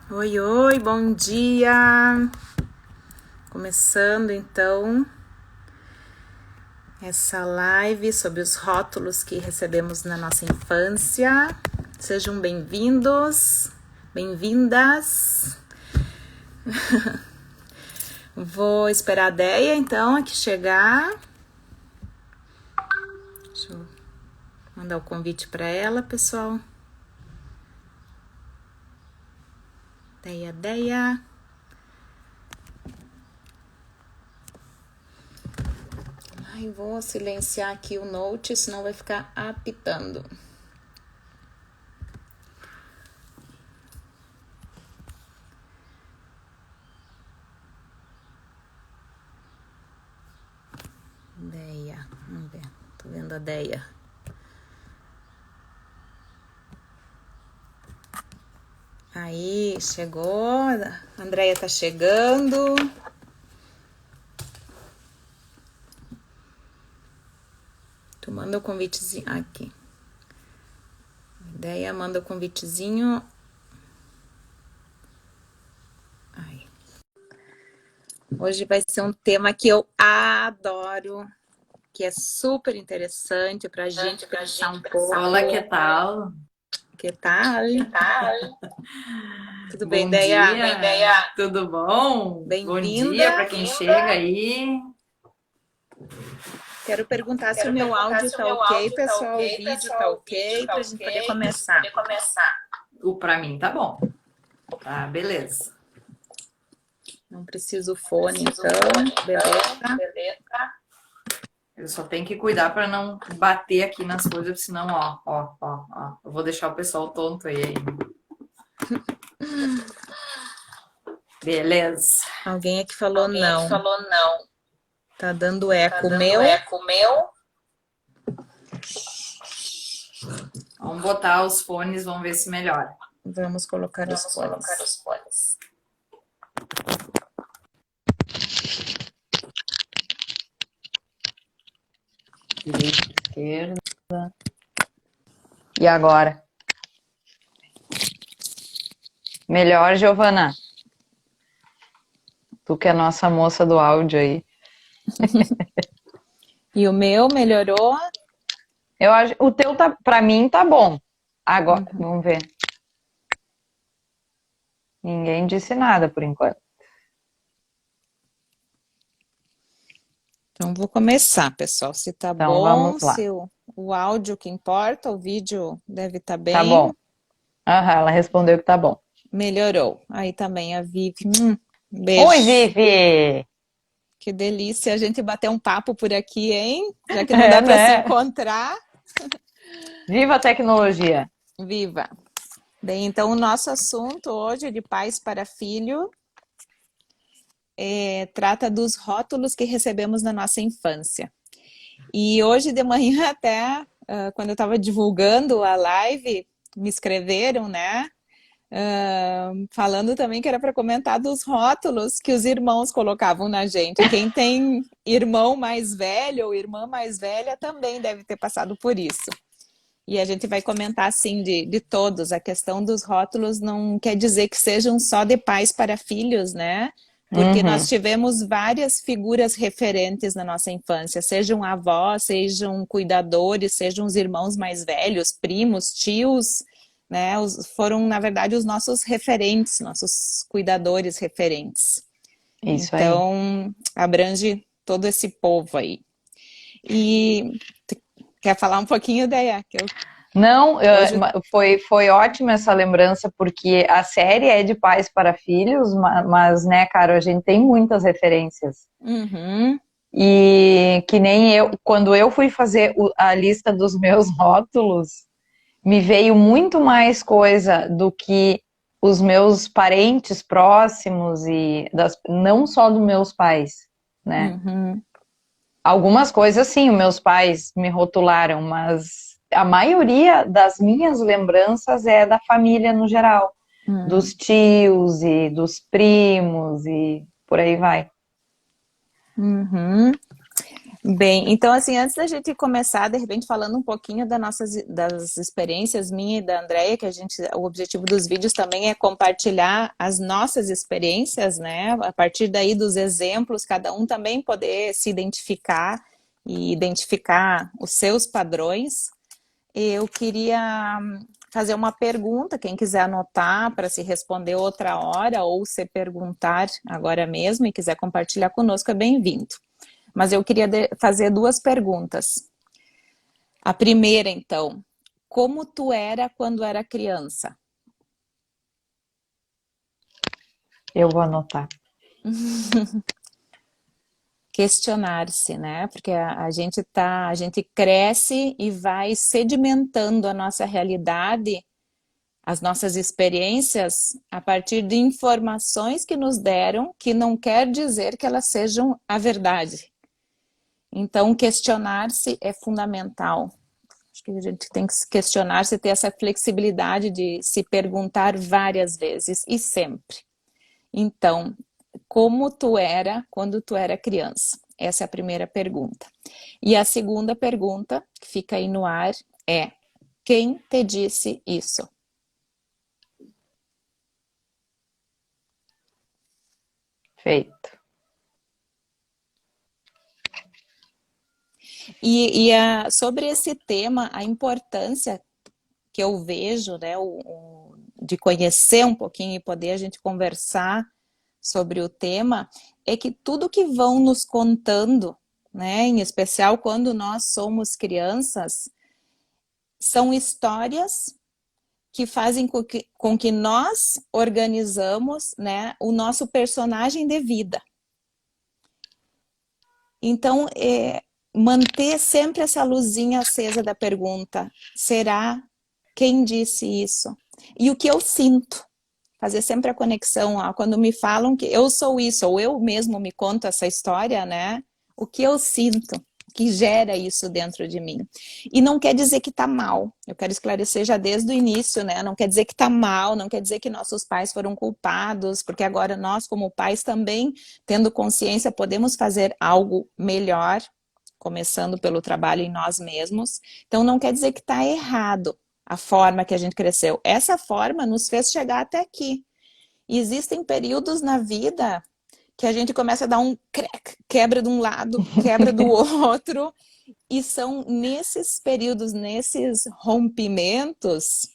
Oi, oi, bom dia! Começando então essa live sobre os rótulos que recebemos na nossa infância. Sejam bem-vindos, bem-vindas. Vou esperar a Deia então aqui chegar. Deixa eu mandar o convite para ela, pessoal. Deia. Ai, vou silenciar aqui o note, senão vai ficar apitando. Deia, vamos ver. Tô vendo a Deia. Aí, chegou. A Andréia tá chegando. Tu manda o convitezinho aqui. Deia manda o convitezinho. Aí. Hoje vai ser um tema que eu adoro, que é super interessante pra gente pensar um pouco. Olá, que tal? Que tal? Tudo bem, Bom Deia? dia, tudo bom? Bom dia para quem chega aí. Quero perguntar se o meu áudio tá ok, pessoal, o vídeo tá ok, pra gente poder começar. Para mim tá bom. Tá, beleza. Não preciso fone, então, beleza? Eu só tenho que cuidar para não bater aqui nas coisas, senão, ó. Eu vou deixar o pessoal tonto aí. Beleza. Alguém aqui falou não. Tá dando eco meu. Vamos botar os fones, vamos ver se melhora. Vamos colocar os fones. Direita, esquerda. E agora? Melhor, Giovana? Tu que é a nossa moça do áudio aí. E o meu melhorou? Eu acho, o teu tá, para mim tá bom. Agora, vamos ver. Ninguém disse nada por enquanto. Então vou começar, pessoal. Se tá Então bom, vamos lá. se o áudio que importa, o vídeo deve estar Tá bem. bom. Aham, ela respondeu que tá bom. Melhorou. Aí também a Vivi. Beijo. Oi, Vivi! Que delícia a gente bater um papo por aqui, hein? Já que não dá para se Né? encontrar. Viva a tecnologia! Viva! Bem, então o nosso assunto hoje de pais para filho trata dos rótulos que recebemos na nossa infância. E hoje de manhã até, quando eu estava divulgando a live, me escreveram, né? Falando também que era para comentar dos rótulos que os irmãos colocavam na gente. Quem tem irmão mais velho ou irmã mais velha também deve ter passado por isso. E a gente vai comentar, assim, de todos. A questão dos rótulos não quer dizer que sejam só de pais para filhos, né? Porque nós tivemos várias figuras referentes na nossa infância, sejam avós, sejam cuidadores, sejam os irmãos mais velhos, primos, tios, né? Foram, na verdade, os nossos referentes, nossos cuidadores referentes. Isso aí. Então, abrange todo esse povo aí. E quer falar um pouquinho, Deia? Não, Hoje... foi ótima essa lembrança, porque a série é de pais para filhos, mas, né, cara, a gente tem muitas referências. Uhum. E que nem eu, quando eu fui fazer a lista dos meus rótulos, me veio muito mais coisa do que os meus parentes próximos e não só dos meus pais, né? Uhum. Algumas coisas, sim, os meus pais me rotularam, mas a maioria das minhas lembranças é da família no geral, dos tios e dos primos e por aí vai. Uhum. Bem, então assim, antes da gente começar, de repente falando um pouquinho das experiências minha e da Andrea, que o objetivo dos vídeos também é compartilhar as nossas experiências, né? A partir daí dos exemplos, cada um também poder se identificar e identificar os seus padrões. Eu queria fazer uma pergunta, quem quiser anotar para se responder outra hora ou se perguntar agora mesmo e quiser compartilhar conosco, é bem-vindo. Mas eu queria fazer duas perguntas. A primeira, então, como tu era quando era criança? Eu vou anotar. Questionar-se, né? Porque a gente cresce e vai sedimentando a nossa realidade, as nossas experiências, a partir de informações que nos deram, que não quer dizer que elas sejam a verdade. Então, questionar-se é fundamental. Acho que a gente tem que se questionar, se ter essa flexibilidade de se perguntar várias vezes e sempre. Então, como tu era quando tu era criança? Essa é a primeira pergunta. E a segunda pergunta, que fica aí no ar, é: quem te disse isso? Feito. Sobre esse tema, a importância que eu vejo, né, de conhecer um pouquinho e poder a gente conversar sobre o tema, é que tudo que vão nos contando, né, em especial quando nós somos crianças, são histórias que fazem com que nós organizamos, né, o nosso personagem de vida. Então, manter sempre essa luzinha acesa da pergunta: será? Quem disse isso? E o que eu sinto? Fazer sempre a conexão, ó, quando me falam que eu sou isso, ou eu mesmo me conto essa história, né? O que eu sinto que gera isso dentro de mim. E não quer dizer que tá mal. Eu quero esclarecer já desde o início, né? Não quer dizer que tá mal, não quer dizer que nossos pais foram culpados, porque agora nós, como pais, também, tendo consciência, podemos fazer algo melhor, começando pelo trabalho em nós mesmos. Então, não quer dizer que tá errado a forma que a gente cresceu. Essa forma nos fez chegar até aqui. E existem períodos na vida que a gente começa a dar um crack, quebra de um lado, quebra do outro, e são nesses períodos, nesses rompimentos,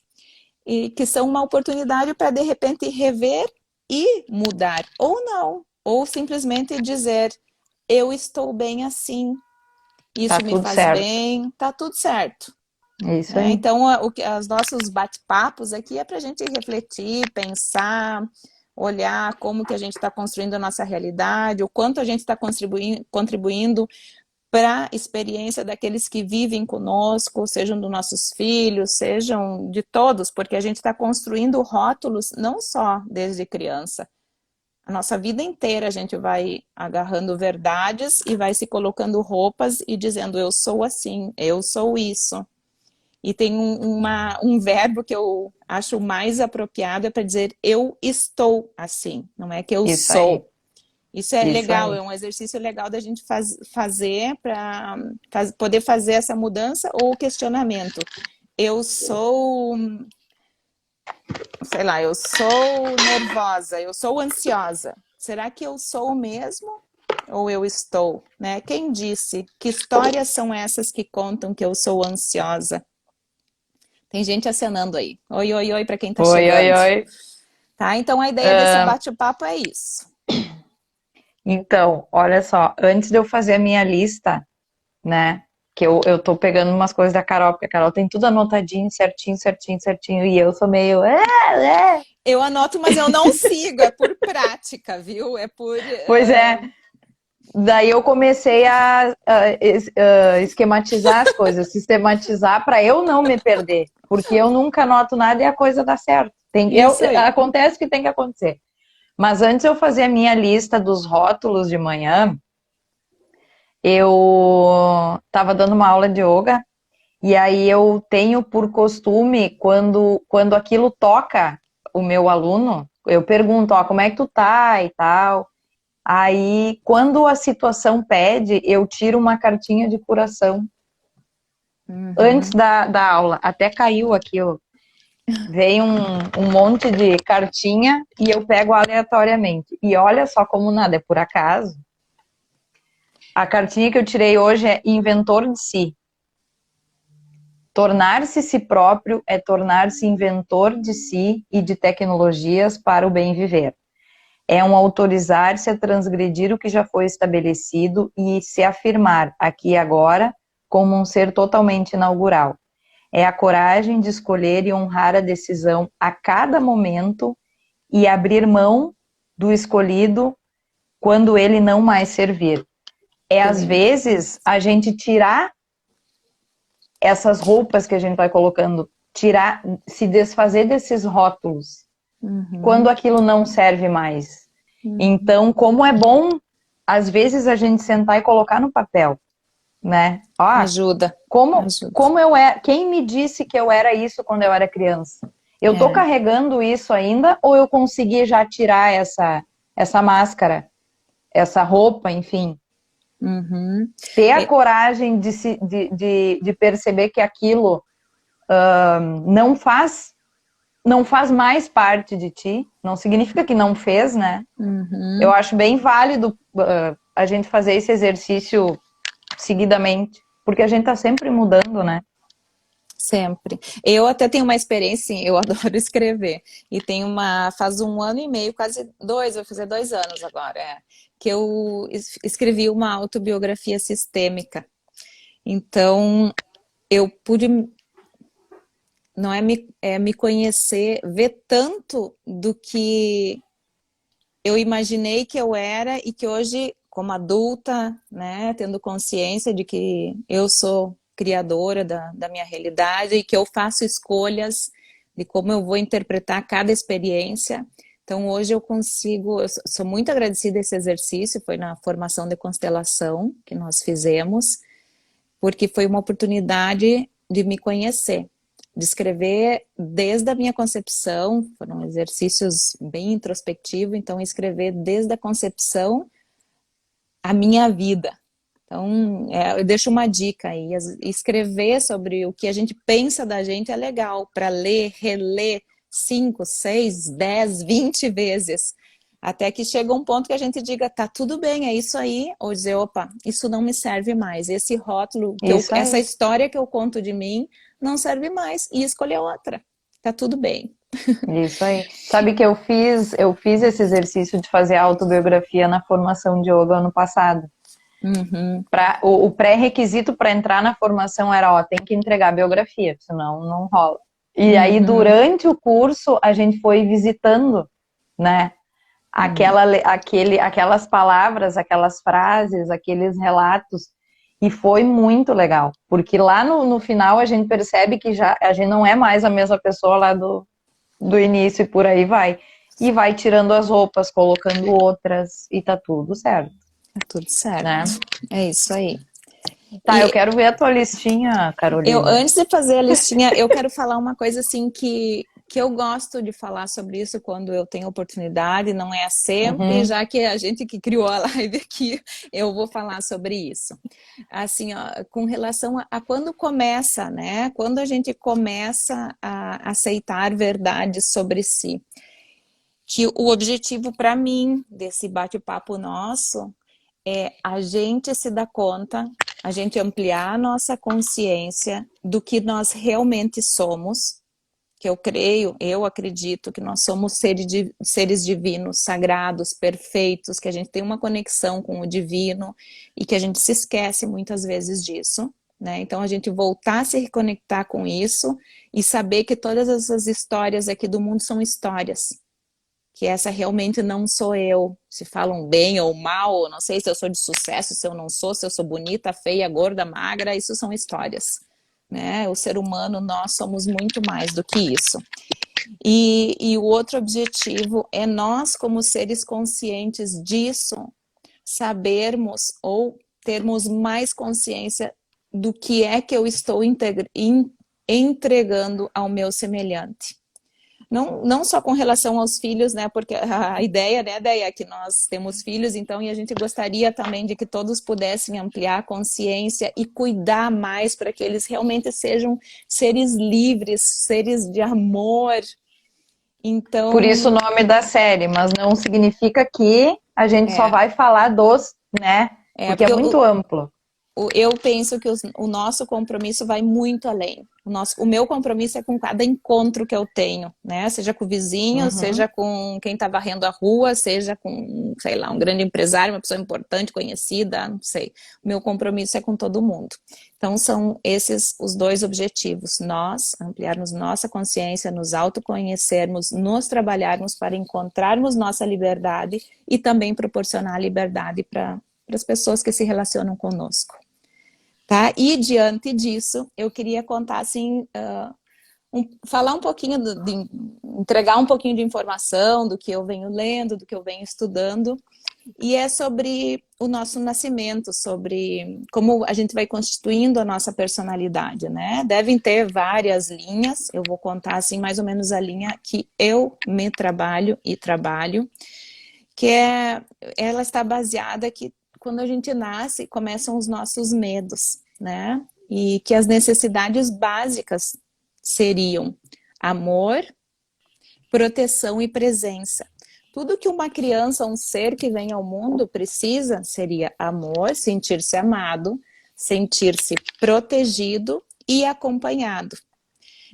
e que são uma oportunidade para de repente rever e mudar, ou não, ou simplesmente dizer: eu estou bem assim, Tá isso me tudo faz certo. bem, tá tudo certo. Isso aí. Então, os nossos bate-papos aqui é para a gente refletir, pensar, olhar como que a gente está construindo a nossa realidade, o quanto a gente está contribuindo para a experiência daqueles que vivem conosco, sejam dos nossos filhos, sejam de todos, porque a gente está construindo rótulos não só desde criança. A nossa vida inteira a gente vai agarrando verdades e vai se colocando roupas e dizendo: eu sou assim, eu sou isso. E tem um verbo que eu acho mais apropriado, é para dizer: eu estou assim, não é que eu Isso aí. sou. Isso é Isso legal, aí. é um exercício legal da gente fazer para poder fazer essa mudança ou questionamento. Eu sou, sei lá, eu sou nervosa, eu sou ansiosa. Será que eu sou mesmo? Ou eu estou, né? Quem disse? Que histórias são essas que contam que eu sou ansiosa? Tem gente acenando aí. Oi, oi, oi para quem está Oi, oi, chegando. oi. Tá? Então a ideia desse bate-papo é isso. Então, olha só, antes de eu fazer a minha lista, né? Que eu tô pegando umas coisas da Carol, porque a Carol tem tudo anotadinho, certinho, certinho, certinho, e eu sou meio. Eu anoto, mas eu não sigo, é por prática, viu? É por. Pois é. Daí eu comecei a esquematizar as coisas, sistematizar para eu não me perder, porque eu nunca anoto nada e a coisa dá certo. Isso aí. Acontece o que tem que acontecer. Mas antes eu fazer a minha lista dos rótulos de manhã, eu estava dando uma aula de yoga e aí eu tenho por costume, quando aquilo toca o meu aluno, eu pergunto, ó, como é que tu tá e tal. Aí, quando a situação pede, eu tiro uma cartinha de curação antes da aula. Até caiu aqui, ó. Veio um monte de cartinha e eu pego aleatoriamente. E olha só como nada é por acaso. A cartinha que eu tirei hoje é inventor de si. Tornar-se si próprio é tornar-se inventor de si e de tecnologias para o bem viver. É um autorizar-se a transgredir o que já foi estabelecido e se afirmar aqui e agora como um ser totalmente inaugural. É a coragem de escolher e honrar a decisão a cada momento e abrir mão do escolhido quando ele não mais servir. É, às vezes, a gente tirar essas roupas que a gente vai colocando, tirar, se desfazer desses rótulos, quando aquilo não serve mais. Então, como é bom, às vezes, a gente sentar e colocar no papel, né? Ó, Ajuda. Como eu era, quem me disse que eu era isso quando eu era criança? Eu tô carregando isso ainda ou eu consegui já tirar essa máscara, essa roupa, enfim? Ter a coragem de perceber que aquilo não faz mais parte de ti, não significa que não fez, né? Eu acho bem válido a gente fazer esse exercício seguidamente, porque a gente tá sempre mudando, né? Sempre. Eu até tenho uma experiência, eu adoro escrever. E tem faz 1 ano e meio, quase 2, vai fazer 2 anos agora, que eu escrevi uma autobiografia sistêmica. Então, eu pude, não é me conhecer, ver tanto do que eu imaginei que eu era e que hoje, como adulta, né, tendo consciência de que eu sou criadora da minha realidade e que eu faço escolhas de como eu vou interpretar cada experiência. Então, hoje eu sou muito agradecida a esse exercício, foi na formação de constelação que nós fizemos, porque foi uma oportunidade de me conhecer, de escrever desde a minha concepção, foram exercícios bem introspectivos, então escrever desde a concepção a minha vida. Então, eu deixo uma dica aí, escrever sobre o que a gente pensa da gente é legal, para ler, reler 5, 6, 10, 20 vezes, até que chega um ponto que a gente diga, tá tudo bem, é isso aí, ou dizer, opa, isso não me serve mais, esse rótulo, essa história que eu conto de mim, não serve mais, e escolher outra, tá tudo bem. Isso aí. Sabe que eu fiz esse exercício de fazer autobiografia na formação de yoga ano passado. O pré-requisito para entrar na formação era, tem que entregar a biografia, senão não rola. E aí, durante o curso, a gente foi visitando, né, aquelas palavras, aquelas frases, aqueles relatos, e foi muito legal, porque lá no final a gente percebe que a gente não é mais a mesma pessoa lá do início e por aí vai. E vai tirando as roupas, colocando outras, e tá tudo certo. Tá tudo certo, né? É isso aí. Tá, eu quero ver a tua listinha, Carolina. Antes de fazer a listinha, eu quero falar uma coisa assim que eu gosto de falar sobre isso quando eu tenho oportunidade, não é sempre, já que a gente que criou a live aqui, eu vou falar sobre isso. Assim, ó, com relação a quando começa, né? Quando a gente começa a aceitar verdades sobre si. Que o objetivo para mim desse bate-papo nosso é a gente se dar conta, a gente ampliar a nossa consciência do que nós realmente somos, que eu acredito que nós somos seres divinos, sagrados, perfeitos, que a gente tem uma conexão com o divino e que a gente se esquece muitas vezes disso, né? Então a gente voltar a se reconectar com isso e saber que todas essas histórias aqui do mundo são histórias, que essa realmente não sou eu, se falam bem ou mal, não sei se eu sou de sucesso, se eu não sou, se eu sou bonita, feia, gorda, magra, isso são histórias, né? O ser humano, nós somos muito mais do que isso. E o outro objetivo é nós, como seres conscientes disso, sabermos ou termos mais consciência do que é que eu estou entregando ao meu semelhante. não só com relação aos filhos, né? Porque a ideia, né, Deia, é que nós temos filhos, então, e a gente gostaria também de que todos pudessem ampliar a consciência e cuidar mais para que eles realmente sejam seres livres, seres de amor. Então, Por isso o nome da série, mas não significa que a gente só é, vai falar dos, né? Porque é porque muito amplo. eu penso que o nosso compromisso vai muito além. O meu compromisso é com cada encontro que eu tenho, né? Seja com o vizinho, Uhum. seja com quem está varrendo a rua, seja com, sei lá, um grande empresário, uma pessoa importante, conhecida, não sei. O meu compromisso é com todo mundo. Então, são esses os dois objetivos. Nós ampliarmos nossa consciência, nos autoconhecermos, nos trabalharmos para encontrarmos nossa liberdade e também proporcionar liberdade para as pessoas que se relacionam conosco. Tá? E diante disso, eu queria contar assim, falar um pouquinho, entregar um pouquinho de informação do que eu venho lendo, do que eu venho estudando, e é sobre o nosso nascimento, sobre como a gente vai constituindo a nossa personalidade, né? Devem ter várias linhas, eu vou contar assim mais ou menos a linha que eu me trabalho e trabalho, que ela está baseada que quando a gente nasce, começam os nossos medos, né? E que as necessidades básicas seriam amor, proteção e presença. Tudo que uma criança, um ser que vem ao mundo precisa seria amor, sentir-se amado, sentir-se protegido e acompanhado.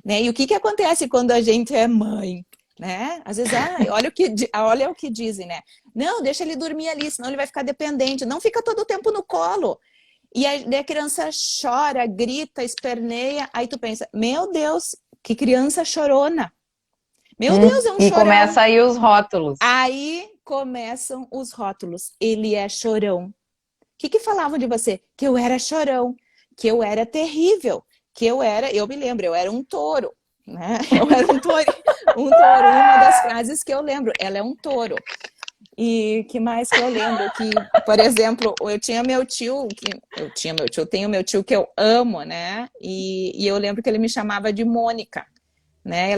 Né? E o que acontece quando a gente é mãe? Né? Às vezes, olha o que dizem, né? Não, deixa ele dormir ali, senão ele vai ficar dependente. Não fica todo o tempo no colo. E a criança chora, grita, esperneia. Aí tu pensa, meu Deus, que criança chorona. Meu Deus, é um E chorão. começa aí os rótulos. Aí começam os rótulos. Ele é chorão. O que falavam de você? Que eu era chorão, que eu era terrível, eu me lembro, eu era um touro, né? Eu era um touro, uma das frases que eu lembro, ela é um touro. E que mais que eu lembro? Que, por exemplo, eu tenho meu tio que eu amo, né? E eu lembro que ele me chamava de Mônica. Né?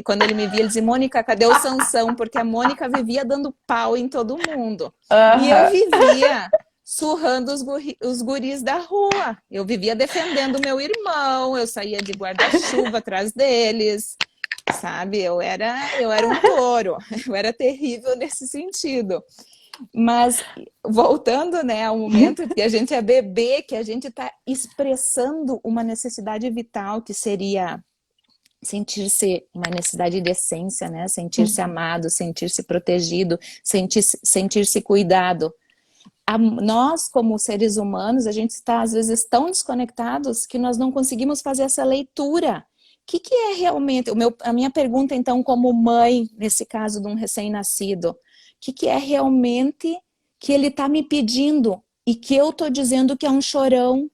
Quando ele me via, ele dizia, Mônica, cadê o Sansão? Porque a Mônica vivia dando pau em todo mundo. E eu vivia surrando os guris da rua. Eu vivia defendendo meu irmão, eu saía de guarda-chuva atrás deles, sabe? Eu era um touro, eu era terrível nesse sentido. Mas voltando, né, ao momento que a gente é bebê, que a gente está expressando uma necessidade vital que seria sentir-se uma necessidade de essência, né? Sentir-se amado, sentir-se protegido, sentir-se cuidado. Nós, como seres humanos, a gente está às vezes tão desconectados que nós não conseguimos fazer essa leitura. O que é realmente, a minha pergunta então como mãe, nesse caso de um recém-nascido, o que é realmente que ele está me pedindo e que eu estou dizendo que é um chorão?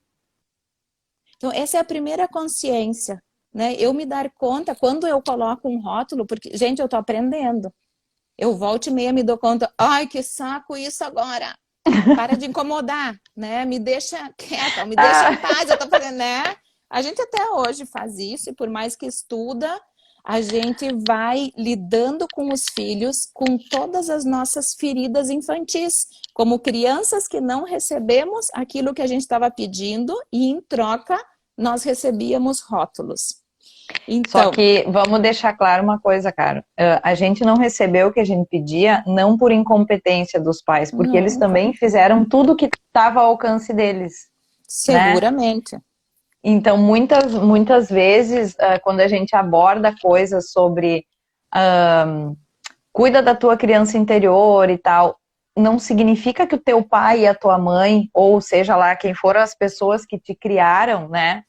Então essa é a primeira consciência. Né? Eu me dar conta quando eu coloco um rótulo, porque, gente, eu tô aprendendo. Eu volto e meia me dou conta, ai, que saco isso agora. Para de incomodar, né? Me deixa quieta, me deixa em paz, eu tô fazendo, né? A gente até hoje faz isso, e por mais que estuda, a gente vai lidando com os filhos, com todas as nossas feridas infantis, como crianças que não recebemos aquilo que a gente estava pedindo, e em troca nós recebíamos rótulos. Então, Só que vamos deixar claro uma coisa, cara. A gente não recebeu o que a gente pedia, não por incompetência dos pais, porque eles nunca. também fizeram tudo que estava ao alcance deles, né? Seguramente. Então, muitas vezes, quando a gente aborda coisas sobre cuida da tua criança interior e tal, não significa que o teu pai e a tua mãe, ou seja lá quem foram as pessoas que te criaram, né?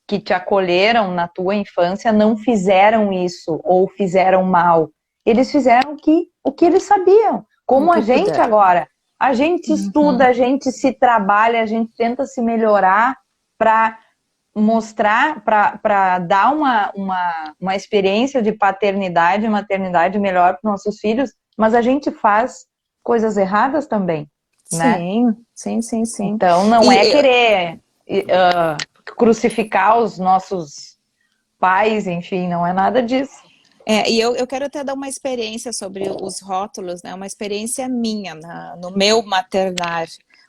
Que te acolheram na tua infância não fizeram isso ou fizeram mal. Eles fizeram o que eles sabiam. Como a gente Puder. agora. A gente estuda, a gente se trabalha, a gente tenta se melhorar para mostrar, para dar uma experiência de paternidade e maternidade melhor para os nossos filhos, mas a gente faz coisas erradas também, né? Sim. Então não é querer crucificar os nossos pais, enfim, não é nada disso. E eu quero até dar uma experiência sobre os rótulos, né? Uma experiência minha no meu maternar.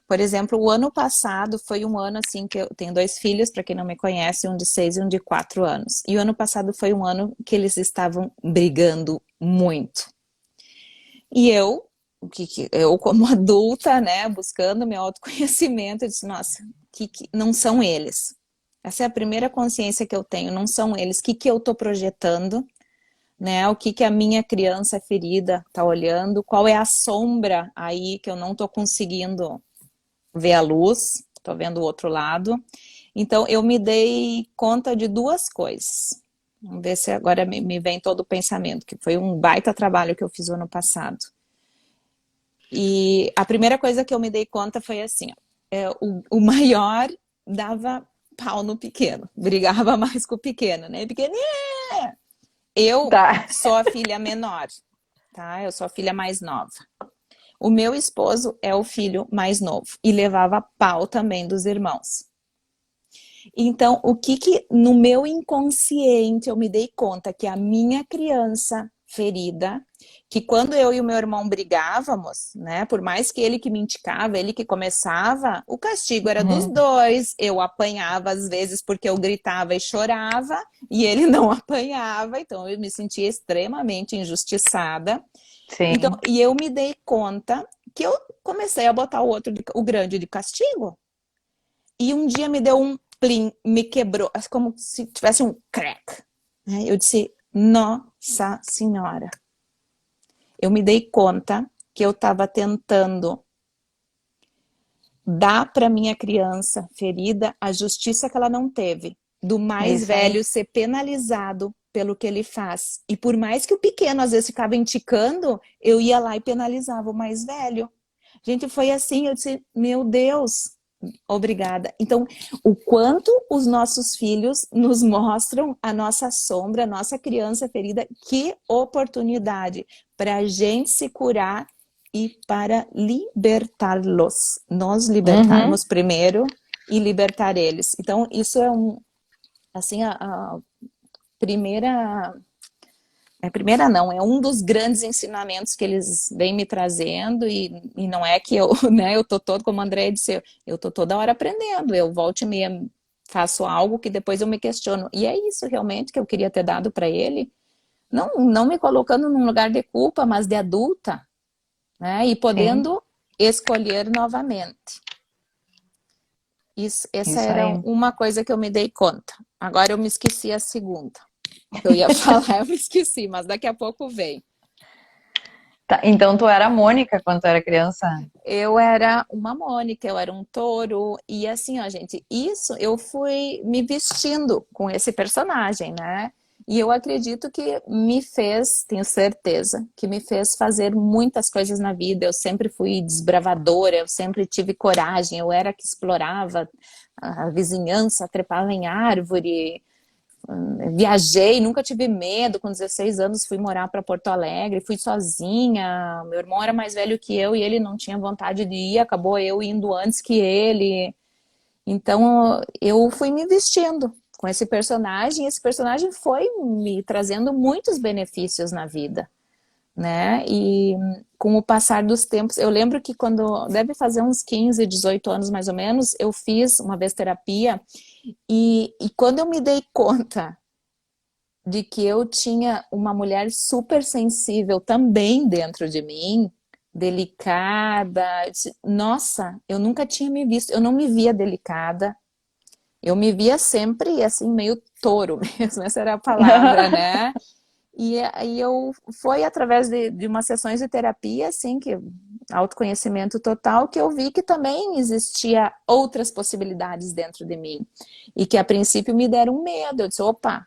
Por exemplo, o ano passado foi um ano assim que eu tenho 2 filhos, para quem não me conhece, um de 6 e um de 4 anos. E o ano passado foi um ano que eles estavam brigando muito. E eu como adulta, né, buscando meu autoconhecimento, eu disse, nossa, que não são eles. Essa é a primeira consciência que eu tenho, não são eles. O que eu estou projetando? Né? O que a minha criança ferida está olhando, qual é a sombra aí que eu não estou conseguindo ver a luz, estou vendo o outro lado. Então, eu me dei conta de 2 coisas. Vamos ver se agora me vem todo o pensamento, que foi um baita trabalho que eu fiz o ano passado. E a primeira coisa que eu me dei conta foi assim, o maior dava pau no pequeno, brigava mais com o pequeno, né? Pequeno, eu Tá. sou a filha menor, tá? Eu sou a filha mais nova. O meu esposo é o filho mais novo e levava pau também dos irmãos. Então, o que no meu inconsciente eu me dei conta que a minha criança ferida, que quando eu e o meu irmão brigávamos, né, por mais que ele que me indicava, ele que começava, o castigo era dos Uhum. dois. Eu apanhava às vezes porque eu gritava e chorava e ele não apanhava, então eu me sentia extremamente injustiçada. Então, Sim. e eu me dei conta que eu comecei a botar o grande de castigo. E um dia me deu um plim, me quebrou, como se tivesse um crack. Né? Eu disse, nossa senhora. Eu me dei conta que eu estava tentando dar para minha criança ferida a justiça que ela não teve, do mais Isso aí. velho ser penalizado pelo que ele faz. E por mais que o pequeno às vezes ficava indicando, eu ia lá e penalizava o mais velho. Gente, foi assim, eu disse, meu Deus, obrigada. Então, o quanto os nossos filhos nos mostram a nossa sombra, a nossa criança ferida, que oportunidade para a gente se curar e para libertá-los. Nós Uhum. libertarmos primeiro e libertar eles. Então, isso é assim, a primeira primeira não, é um dos grandes ensinamentos que eles vêm me trazendo e não é que eu, né, eu tô todo, como a André disse, eu tô toda hora aprendendo, eu volto e meia faço algo que depois eu me questiono, e é isso realmente que eu queria ter dado para ele, não me colocando num lugar de culpa, mas de adulta, né, e Sim, podendo escolher novamente. Essa isso era aí. uma coisa que eu me dei conta. Agora eu me esqueci a segunda. Eu ia falar, eu me esqueci, mas daqui a pouco vem. Tá, então tu era a Mônica quando tu era criança? Eu era uma Mônica, eu era um touro, e assim, ó, gente, isso eu fui me vestindo com esse personagem, né? E eu acredito que me fez, tenho certeza, que me fez fazer muitas coisas na vida. Eu sempre fui desbravadora, eu sempre tive coragem, eu era que explorava a vizinhança, trepava em árvore, viajei, nunca tive medo. Com 16 anos fui morar para Porto Alegre, fui sozinha. Meu irmão era mais velho que eu e ele não tinha vontade de ir, acabou eu indo antes que ele. Então eu fui me vestindo com esse personagem. Esse personagem foi me trazendo muitos benefícios na vida, né? E com o passar dos tempos, eu lembro que quando deve fazer uns 15, 18 anos mais ou menos, eu fiz uma vez terapia e quando eu me dei conta de que eu tinha uma mulher super sensível também dentro de mim, delicada. Nossa, eu nunca tinha me visto, eu não me via delicada, eu me via sempre assim, meio touro mesmo, essa era a palavra, né? E aí foi através de umas sessões de terapia, assim, que autoconhecimento total, que eu vi que também existia outras possibilidades dentro de mim. E que a princípio me deram medo. Eu disse, opa,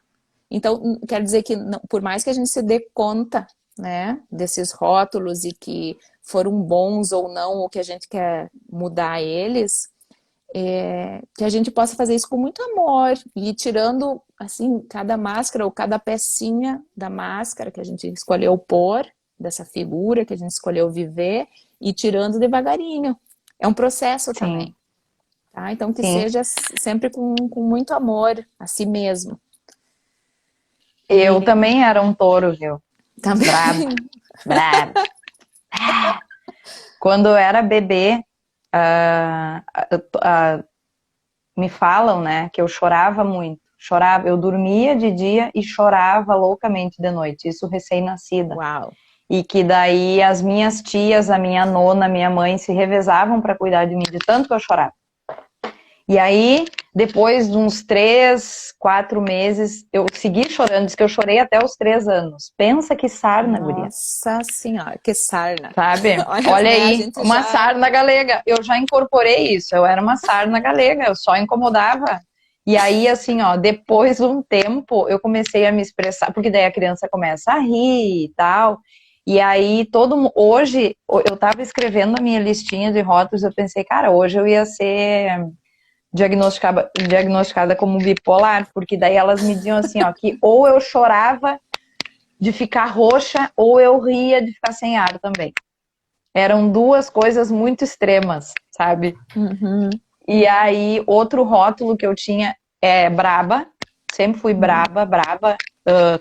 então quer dizer que por mais que a gente se dê conta, né, desses rótulos e que foram bons ou não, ou que a gente quer mudar eles, que a gente possa fazer isso com muito amor e ir tirando assim cada máscara ou cada pecinha da máscara que a gente escolheu pôr, dessa figura que a gente escolheu viver, e tirando devagarinho. É um processo Sim, também, tá? Então que sim. seja sempre com muito amor a si mesmo. Eu também era um touro, viu? Também. Brabo, brabo. Quando eu era bebê, ah, ah, me falam, né, que eu chorava muito. Chorava, eu dormia de dia e chorava loucamente de noite. Isso recém-nascida. Uau. E que daí as minhas tias, a minha nona, a minha mãe se revezavam para cuidar de mim, de tanto que eu chorava. E aí, depois de uns 3, 4 meses, eu segui chorando, diz que eu chorei até os 3 anos. Pensa que sarna, guria. Nossa senhora, que sarna. Sabe? Olha, Olha né, a aí, gente uma já... sarna galega. Eu já incorporei isso, eu era uma sarna galega, eu só incomodava. E aí, assim, ó, depois de um tempo, eu comecei a me expressar, porque daí a criança começa a rir e tal. E aí, hoje, eu tava escrevendo a minha listinha de rótulos, eu pensei, cara, hoje eu ia ser diagnosticada como bipolar, porque daí elas me diziam assim, ó, que ou eu chorava de ficar roxa, ou eu ria de ficar sem ar também. Eram duas coisas muito extremas, sabe? Uhum. E aí, outro rótulo que eu tinha é braba, sempre fui braba,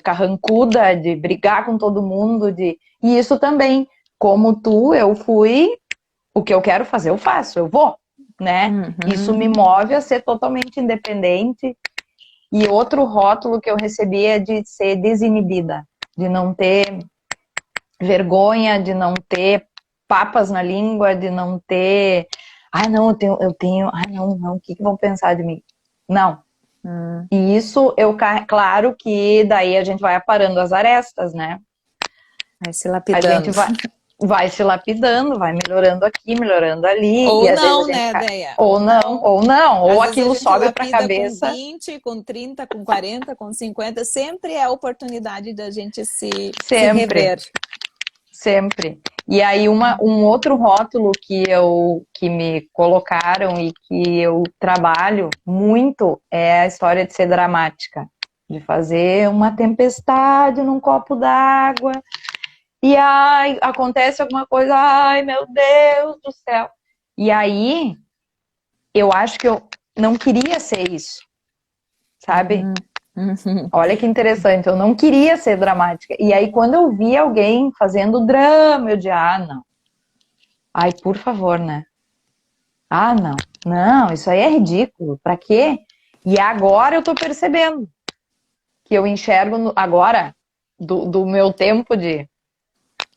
carrancuda, de brigar com todo mundo, e isso também, como tu, eu fui, o que eu quero fazer, eu faço, eu vou, né? Isso me move a ser totalmente independente. E outro rótulo que eu recebi é de ser desinibida, de não ter vergonha, de não ter papas na língua, de não ter, não, não, o que vão pensar de mim? Não. E isso, claro que daí a gente vai aparando as arestas, né? Vai se A lapidando. gente vai se lapidando, vai melhorando aqui, melhorando ali. Ou e às não, vezes né, Deia? ou não, ou Às vezes aquilo a gente sobe pra lapida cabeça. com 20, com 30, com 40, com 50. Sempre é a oportunidade da gente se rever. Sempre. E aí um outro rótulo que me colocaram e que eu trabalho muito é a história de ser dramática. De fazer uma tempestade num copo d'água. E ai, acontece alguma coisa, ai meu Deus do céu. E aí, eu acho que eu não queria ser isso, sabe? Olha que interessante, eu não queria ser dramática. E aí, quando eu vi alguém fazendo drama, eu disse, não. Ai, por favor, né? Não. Não, isso aí é ridículo. Pra quê? E agora eu tô percebendo que eu enxergo agora, do meu tempo de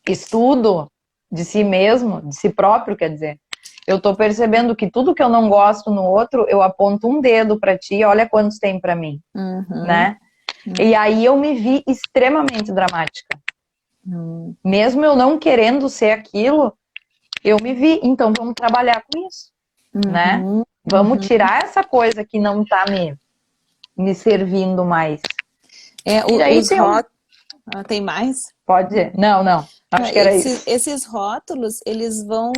estudo de si mesmo, de si próprio, quer dizer, eu tô percebendo que tudo que eu não gosto no outro, eu aponto um dedo pra ti e olha quantos tem pra mim, né? E aí eu me vi extremamente dramática. Mesmo eu não querendo ser aquilo, eu me vi. Então vamos trabalhar com isso, né? Vamos tirar essa coisa que não tá me servindo mais. E aí os rótulos... Tem mais? Pode? Não. Acho que era isso. Esses rótulos, eles vão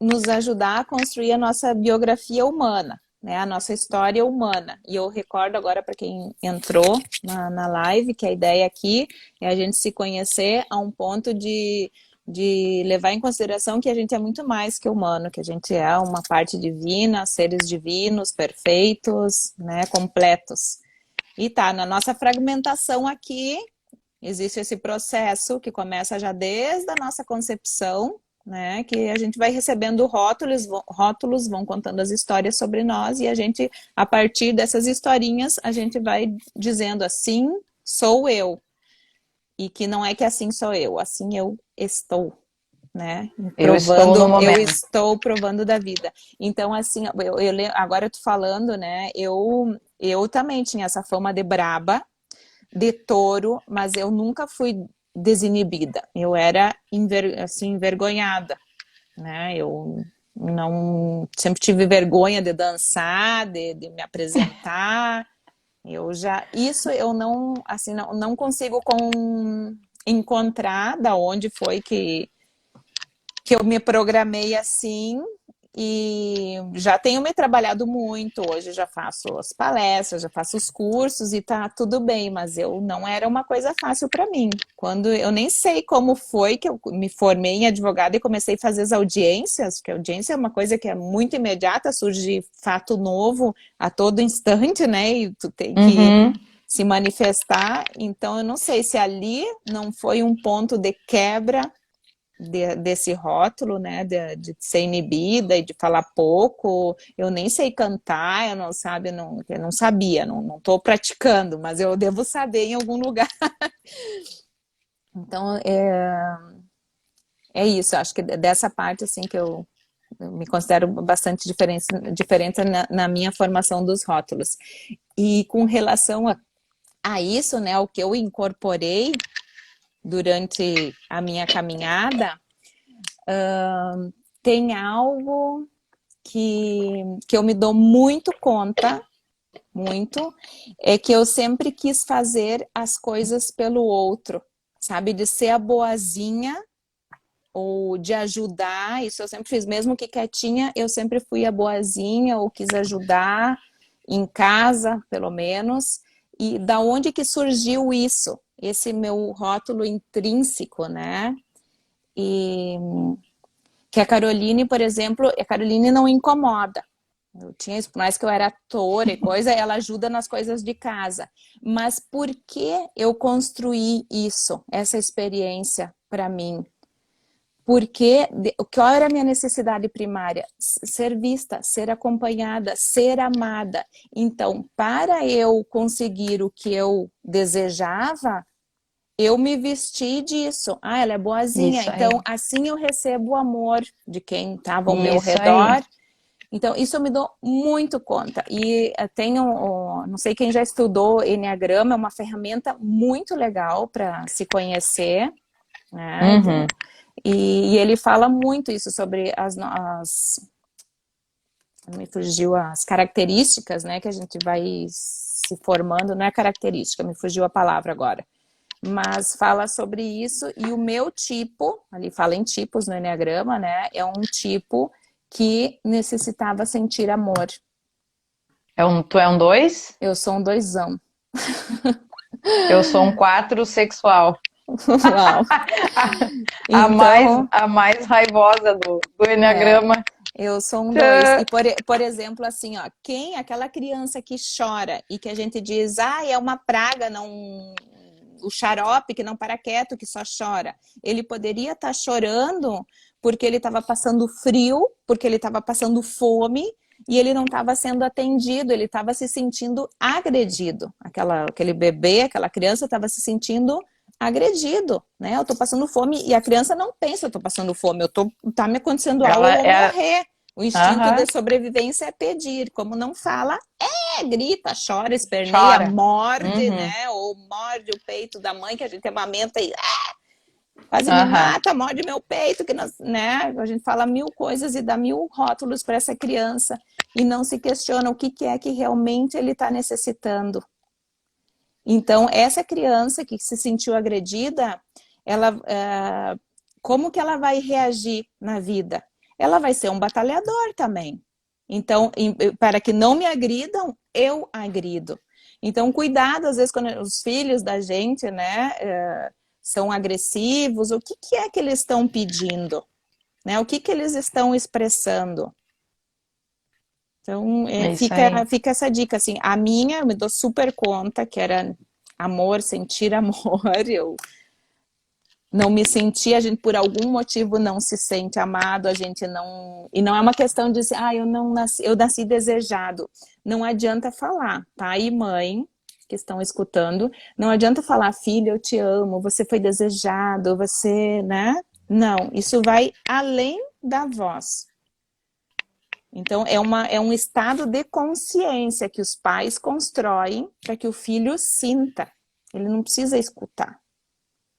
nos ajudar a construir a nossa biografia humana, né? A nossa história humana. E eu recordo agora para quem entrou na live, que a ideia aqui é a gente se conhecer a um ponto de levar em consideração que a gente é muito mais que humano, que a gente é uma parte divina, seres divinos, perfeitos, né? Completos. E tá, na nossa fragmentação aqui, existe esse processo que começa já desde a nossa concepção, né? Que a gente vai recebendo rótulos vão contando as histórias sobre nós e a gente, a partir dessas historinhas, a gente vai dizendo assim sou eu. E que não é que assim sou eu, assim eu estou, né? Eu estou provando da vida. Então, assim, agora eu tô falando, né? Eu também tinha essa fama de braba, de touro, mas eu nunca fui desinibida. Eu era assim, envergonhada, né? Eu não sempre tive vergonha de dançar, de me apresentar. Isso eu não, assim, não consigo encontrar da onde foi que eu me programei assim. E já tenho me trabalhado muito, hoje já faço as palestras, já faço os cursos e tá tudo bem, mas eu não era uma coisa fácil para mim. Quando eu nem sei como foi que eu me formei em advogada e comecei a fazer as audiências, porque a audiência é uma coisa que é muito imediata, surge fato novo a todo instante, né? E tu tem que se manifestar. Então, eu não sei se ali não foi um ponto de quebra desse rótulo, né, de ser inibida e de falar pouco. Eu nem sei cantar, eu não sabia, não estou praticando, mas eu devo saber em algum lugar. Então, é isso, acho que dessa parte, assim, que eu me considero bastante diferente na minha formação dos rótulos. E com relação a isso, né, o que eu incorporei durante a minha caminhada, tem algo que eu me dou muito conta, muito, é que eu sempre quis fazer as coisas pelo outro, sabe? De ser a boazinha ou de ajudar, isso eu sempre fiz, mesmo que quietinha, eu sempre fui a boazinha ou quis ajudar em casa, pelo menos. E da onde que surgiu isso? Esse meu rótulo intrínseco, né? E que a Caroline, por exemplo, a Caroline não incomoda. Eu tinha isso, por mais que eu era ator e coisa, ela ajuda nas coisas de casa. Mas por que eu construí isso, essa experiência para mim? Porque qual era a minha necessidade primária? Ser vista, ser acompanhada, ser amada. Então, para eu conseguir o que eu desejava, eu me vesti disso. Ah, ela é boazinha, Isso aí. então assim eu recebo o amor de quem estava ao meu Isso aí. redor. Então, isso eu me dou muito conta. E tenho, não sei quem já estudou Enneagrama, é uma ferramenta muito legal para se conhecer, né? Uhum. E ele fala muito isso sobre me fugiu as características, né, que a gente vai se formando, não é característica, me fugiu a palavra agora, mas fala sobre isso. E o meu tipo, ali fala em tipos no Enneagrama, né, é um tipo que necessitava sentir amor. Tu é um 2? Eu sou um doisão. Eu sou um 4 sexual. Uau! A mais, Então, a mais raivosa do Enneagrama. eu sou um dois. E, por exemplo, assim, ó, aquela criança que chora e que a gente diz, é uma praga, não, o xarope que não para quieto, que só chora. Ele poderia estar chorando porque ele estava passando frio, porque ele estava passando fome e ele não estava sendo atendido, ele estava se sentindo agredido. Aquele bebê, aquela criança estava se sentindo agredido, né? Eu tô passando fome e a criança não pensa, eu tô passando fome, tá me acontecendo algo, eu Ela vou é. morrer. O instinto Aham. de sobrevivência é pedir. Como não fala, grita, chora, esperneia, Chora. morde, Uhum. né? Ou morde o peito da mãe, que a gente amamenta e quase me Aham. mata, morde meu peito, que nós, né? A gente fala mil coisas e dá mil rótulos para essa criança e não se questiona o que é que realmente ele está necessitando. Então, essa criança que se sentiu agredida, como que ela vai reagir na vida? Ela vai ser um batalhador também. Então, para que não me agridam, eu agrido. Então, cuidado, às vezes, quando os filhos da gente, né, são agressivos, o que é que eles estão pedindo? Né? O que eles estão expressando? Então, É isso aí. fica essa dica, assim, a minha, eu me dou super conta que era amor, sentir amor, eu não me senti, a gente por algum motivo não se sente amado, a gente não, e não é uma questão de dizer, eu nasci desejado, não adianta falar, pai e mãe que estão escutando, não adianta falar, filho, eu te amo, você foi desejado, você, né, não, isso vai além da voz. Então, é um estado de consciência que os pais constroem para que o filho sinta. Ele não precisa escutar.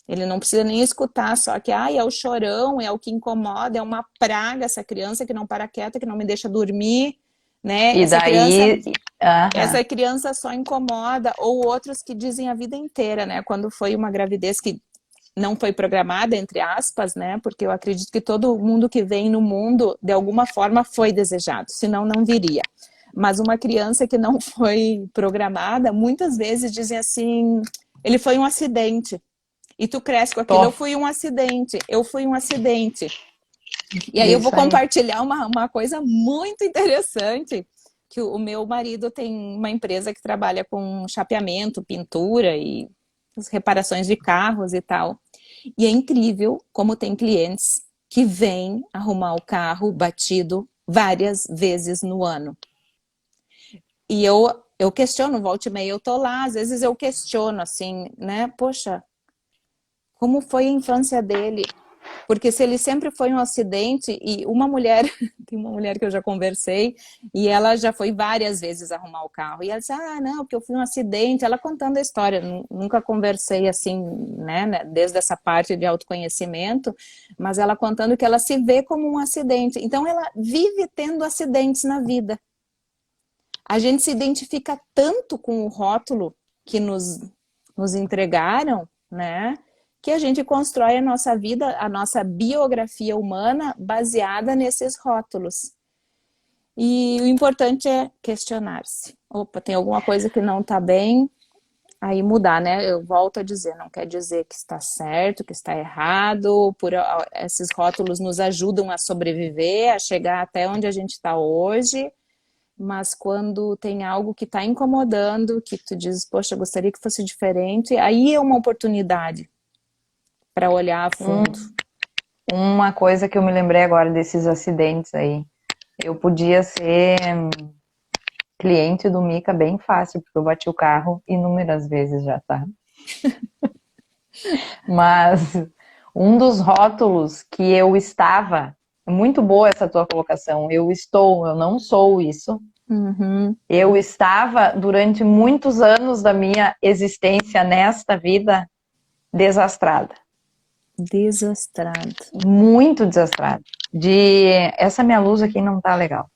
Ele não precisa nem escutar só que é o chorão, é o que incomoda, é uma praga essa criança que não para quieta, que não me deixa dormir, né? E daí. Aham. Essa criança só incomoda, ou outros que dizem a vida inteira, né? Quando foi uma gravidez que não foi programada, entre aspas, né? Porque eu acredito que todo mundo que vem no mundo, de alguma forma, foi desejado, senão não viria. Mas uma criança que não foi programada, muitas vezes dizem assim, ele foi um acidente. E tu cresce com aquilo, Tô. eu fui um acidente, eu fui um acidente. E aí eu vou Isso aí. compartilhar uma coisa muito interessante que o meu marido tem uma empresa que trabalha com chapeamento, pintura e as reparações de carros e tal. E é incrível como tem clientes que vêm arrumar o carro batido várias vezes no ano. E eu questiono, volta e meia eu tô lá, às vezes eu questiono assim, né? Poxa, como foi a infância dele? Porque se ele sempre foi um acidente, e uma mulher, tem uma mulher que eu já conversei, e ela já foi várias vezes arrumar o carro. E ela disse, ah, não, porque eu fui um acidente. Ela contando a história, nunca conversei assim, né, desde essa parte de autoconhecimento, mas ela contando que ela se vê como um acidente. Então ela vive tendo acidentes na vida. A gente se identifica tanto com o rótulo que nos entregaram, né? Que a gente constrói a nossa vida, a nossa biografia humana baseada nesses rótulos. E o importante é questionar-se. Opa, tem alguma coisa que não está bem, aí mudar, né? Eu volto a dizer, não quer dizer que está certo, que está errado. Esses rótulos nos ajudam a sobreviver, a chegar até onde a gente está hoje. Mas quando tem algo que está incomodando, que tu diz, poxa, eu gostaria que fosse diferente, aí é uma oportunidade para olhar a fundo. Uma coisa que eu me lembrei agora desses acidentes aí, eu podia ser cliente do Mica bem fácil, porque eu bati o carro inúmeras vezes já, tá? Mas um dos rótulos que eu estava, muito boa essa tua colocação, eu não sou isso. Uhum. Eu estava, durante muitos anos da minha existência nesta vida, desastrada. Desastrado. Muito desastrada. Essa minha luz aqui não tá legal.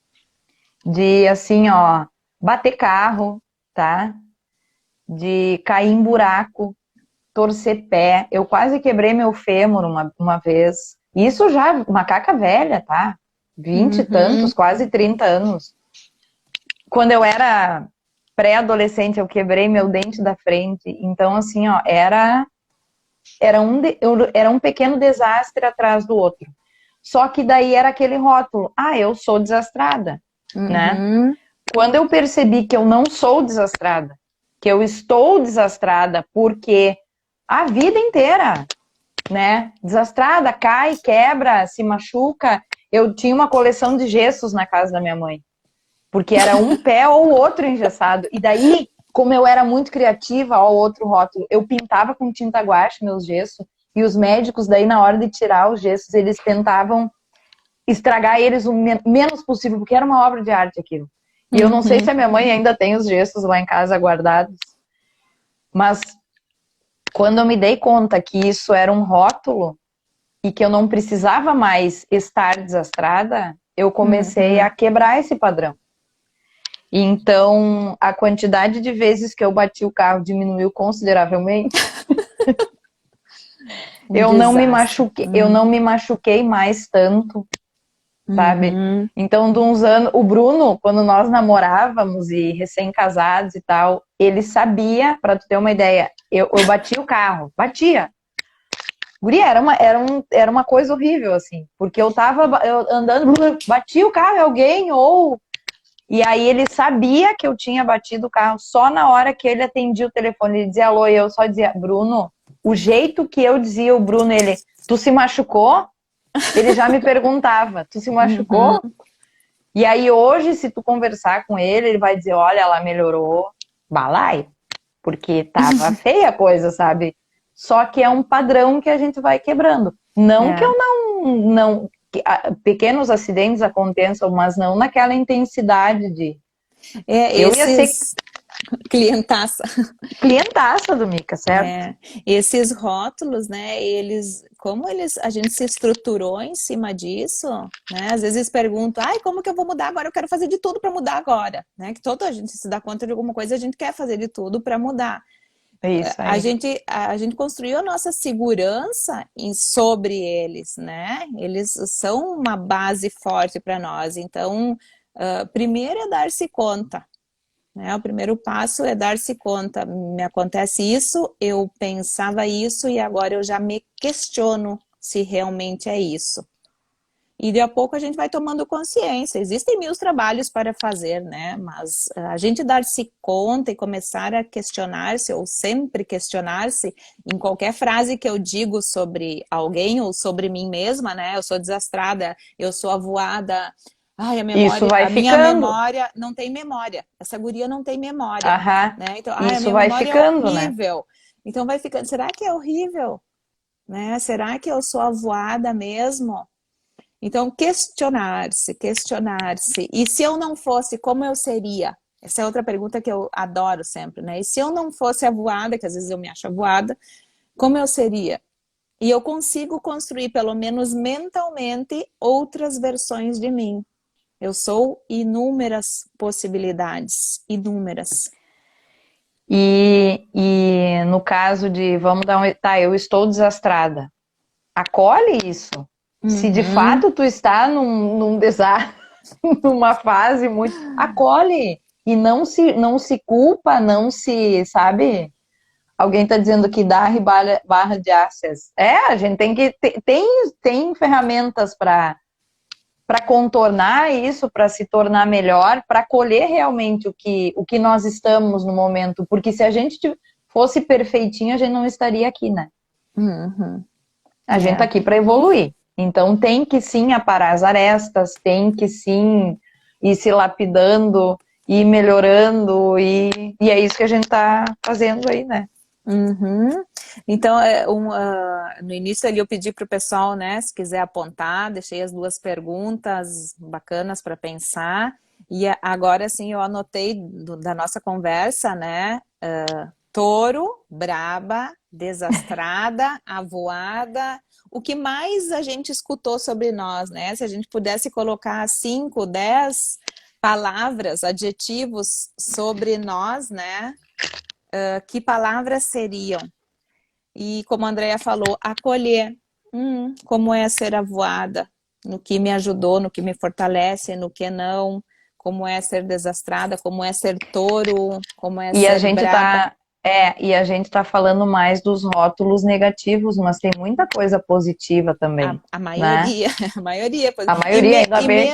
De, assim, ó, bater carro, tá? De cair em buraco, torcer pé. Eu quase quebrei meu fêmur uma vez. Isso já, macaca velha, tá? 20 e tantos, quase 30 anos. Quando eu era pré-adolescente, eu quebrei meu dente da frente. Então, assim, ó, era um pequeno desastre atrás do outro. Só que daí era aquele rótulo, eu sou desastrada, né? Quando eu percebi que eu não sou desastrada, que eu estou desastrada porque a vida inteira, né? Desastrada, cai, quebra, se machuca. Eu tinha uma coleção de gessos na casa da minha mãe, porque era um pé ou o outro engessado. E daí, como eu era muito criativa, ó, outro rótulo, eu pintava com tinta guache meus gessos, e os médicos daí, na hora de tirar os gessos, eles tentavam estragar eles o menos possível, porque era uma obra de arte aquilo. E eu não sei se a minha mãe ainda tem os gessos lá em casa guardados, mas quando eu me dei conta que isso era um rótulo e que eu não precisava mais estar desastrada, eu comecei a quebrar esse padrão. Então, a quantidade de vezes que eu bati o carro diminuiu consideravelmente. Eu não me machuquei mais tanto, sabe? Então, de uns anos, o Bruno, quando nós namorávamos e recém-casados e tal, ele sabia, pra tu ter uma ideia, eu bati o carro, batia. Guria, era uma coisa horrível, assim, porque eu andando, bati o carro em alguém, ou... E aí ele sabia que eu tinha batido o carro, só na hora que ele atendia o telefone, ele dizia alô, e eu só dizia, Bruno, o jeito que eu dizia o Bruno, ele, tu se machucou? Ele já me perguntava, tu se machucou? E aí hoje, se tu conversar com ele vai dizer, olha, ela melhorou, balai, porque tava feia a coisa, sabe? Só que é um padrão que a gente vai quebrando. Não que eu não pequenos acidentes aconteçam, mas não naquela intensidade de... eu ia ser clientaça. Clientaça do Mica, certo? Esses rótulos, né, a gente se estruturou em cima disso, né, às vezes perguntam, como que eu vou mudar agora? Eu quero fazer de tudo para mudar agora, né, que toda a gente se dá conta de alguma coisa, a gente quer fazer de tudo para mudar. Isso aí. A gente construiu a nossa segurança sobre eles, né? Eles são uma base forte para nós. Então, primeiro é dar-se conta, né? O primeiro passo é dar-se conta. Me acontece isso, eu pensava isso e agora eu já me questiono se realmente é isso. E de a pouco a gente vai tomando consciência. Existem mil trabalhos para fazer, né? Mas a gente dar-se conta e começar a questionar-se, ou sempre questionar-se, em qualquer frase que eu digo sobre alguém ou sobre mim mesma, né? Eu sou desastrada, eu sou avoada. Ai, Isso vai a minha ficando. memória não tem memória. Essa guria não tem memória, Aham. né? Então, ai, a Isso minha vai memória é ficando, né? horrível. Então vai ficando, será que é horrível? Né? Será que eu sou avoada mesmo? Então, questionar-se, questionar-se. E se eu não fosse, como eu seria? Essa é outra pergunta que eu adoro sempre, né? E se eu não fosse avoada, que às vezes eu me acho avoada, como eu seria? E eu consigo construir, pelo menos mentalmente, outras versões de mim. Eu sou inúmeras possibilidades, inúmeras. E no caso de, vamos dar um, tá, eu estou desastrada. Acolhe isso. Se de Uhum. fato tu está num desastre, numa fase muito, acolhe e não se culpa, não se, sabe? Alguém está dizendo que dá barra de access. A gente tem que tem ferramentas para contornar isso, para se tornar melhor, para colher realmente o que nós estamos no momento. Porque se a gente fosse perfeitinho, a gente não estaria aqui, né? Uhum. A gente tá É. aqui para evoluir. Então tem que sim aparar as arestas, tem que sim ir se lapidando, ir melhorando, e é isso que a gente tá fazendo aí, né? Uhum. Então, no início ali eu pedi para o pessoal, né, se quiser apontar, deixei as duas perguntas bacanas para pensar, e agora sim eu anotei da nossa conversa, né, touro, braba, desastrada, avoada, o que mais a gente escutou sobre nós, né, se a gente pudesse colocar 5, 10 palavras, adjetivos sobre nós, né, que palavras seriam? E como a Andrea falou, acolher. Como é ser avoada? No que me ajudou, no que me fortalece, no que não. Como é ser desastrada, como é ser touro, como é E a ser gente braba. tá falando mais dos rótulos negativos, mas tem muita coisa positiva também, A né? maioria, a maioria. A maioria ainda E bem.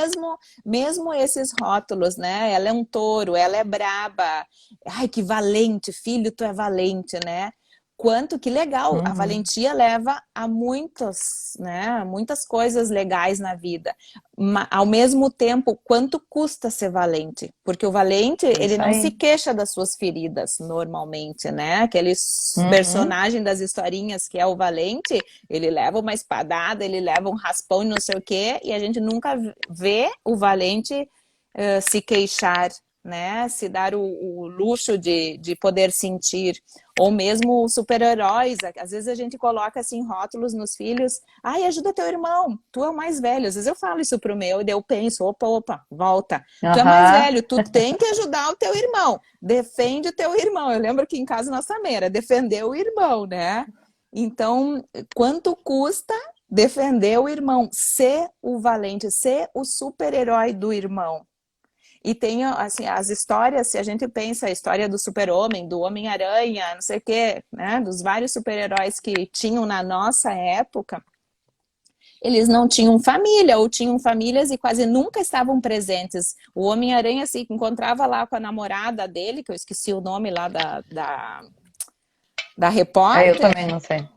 mesmo esses rótulos, né? Ela é um touro, ela é braba. Ai, que valente, filho, tu é valente, né? Quanto que legal, a Uhum. valentia leva a muitas, né? Muitas coisas legais na vida. Ao mesmo tempo, quanto custa ser valente? Porque o valente, ele Isso não se aí. queixa das suas feridas normalmente, né? Aquele Uhum. personagem das historinhas que é o valente, ele leva uma espadada, ele leva um raspão e não sei o quê, e a gente nunca vê o valente se queixar, né? Se dar o luxo de poder sentir. Ou mesmo super-heróis. Às vezes a gente coloca assim rótulos nos filhos. Ai, ajuda teu irmão, tu é o mais velho. Às vezes eu falo isso pro meu e daí eu penso, opa, volta. Tu é mais Aham. velho, tu tem que ajudar o teu irmão. Defende o teu irmão. Eu lembro que em casa nós também era defender o irmão, né? Então, quanto custa defender o irmão, ser o valente, ser o super-herói do irmão? E tem assim, as histórias, se a gente pensa a história do Super-Homem, do Homem-Aranha, não sei o quê, né? Dos vários super-heróis que tinham na nossa época, eles não tinham família, ou tinham famílias e quase nunca estavam presentes. O Homem-Aranha se encontrava lá com a namorada dele, que eu esqueci o nome lá da Eu repórter, também não sei.